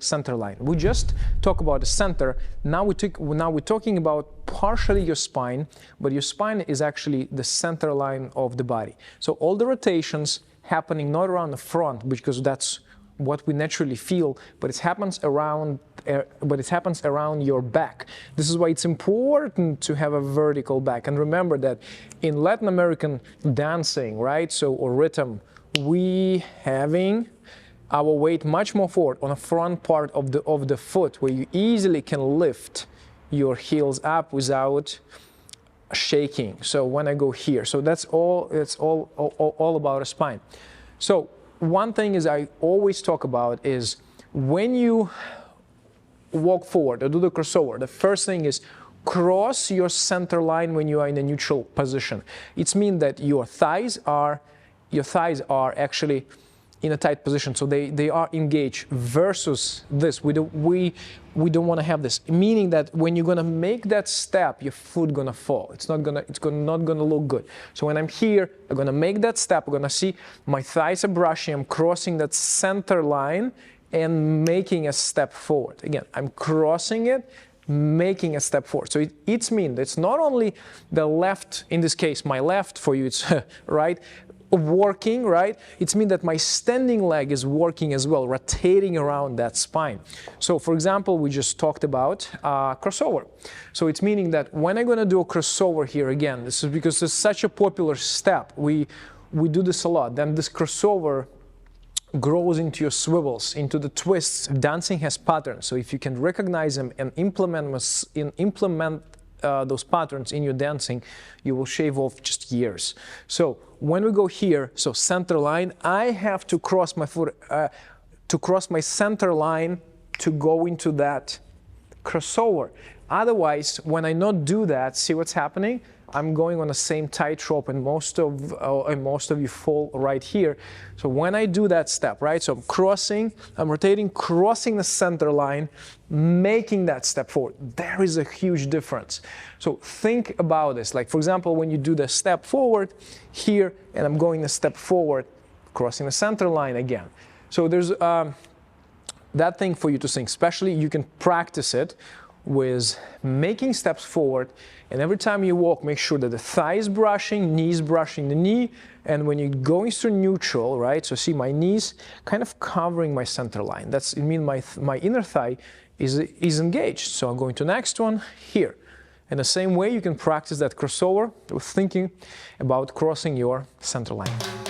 center line. We just talk about the center. Now we're talking about partially your spine, but your spine is actually the center line of the body. So all the rotations happening not around the front, because that's what we naturally feel, but it happens around your back. This is why it's important to have a vertical back. And remember that in Latin American dancing, right, or rhythm, we having our weight much more forward on the front part of the foot, where you easily can lift your heels up without shaking. So when I go here, so that's all. It's all about a spine. So one thing is I always talk about is when you walk forward or do the crossover, the first thing is cross your center line when you are in a neutral position. It means that your thighs are actually in a tight position, so they are engaged, versus this. We don't want to have this, meaning that when you're gonna make that step, your foot gonna fall. It's not gonna look good. So when I'm here, I'm gonna make that step. I'm gonna see my thighs are brushing. I'm crossing that center line and making a step forward. Again, I'm crossing it, making a step forward. So it means it's not only the left, in this case, my left, for you it's right, working, right? It means that my standing leg is working as well, rotating around that spine. So for example, we just talked about crossover. So it's meaning that when I'm going to do a crossover here, again, this is because it's such a popular step. We do this a lot. Then this crossover grows into your swivels, into the twists. Dancing has patterns, so if you can recognize them and implement those patterns in your dancing, you will shave off just years. So when we go here, so center line, I have to cross my foot, to cross my center line to go into that crossover. Otherwise, when I not do that, see what's happening? I'm going on the same tightrope, and most of you fall right here. So when I do that step, right, so I'm rotating, crossing the center line, making that step forward. There is a huge difference. So think about this. Like, for example, when you do the step forward here, and I'm going a step forward, crossing the center line again. So there's that thing for you to think. Especially, you can practice it with making steps forward, and every time you walk, make sure that the thigh is brushing, knee is brushing the knee, and when you're going through neutral, right, so see my knees kind of covering my center line. It means my inner thigh is engaged. So I'm going to the next one here. In the same way, you can practice that crossover with thinking about crossing your center line.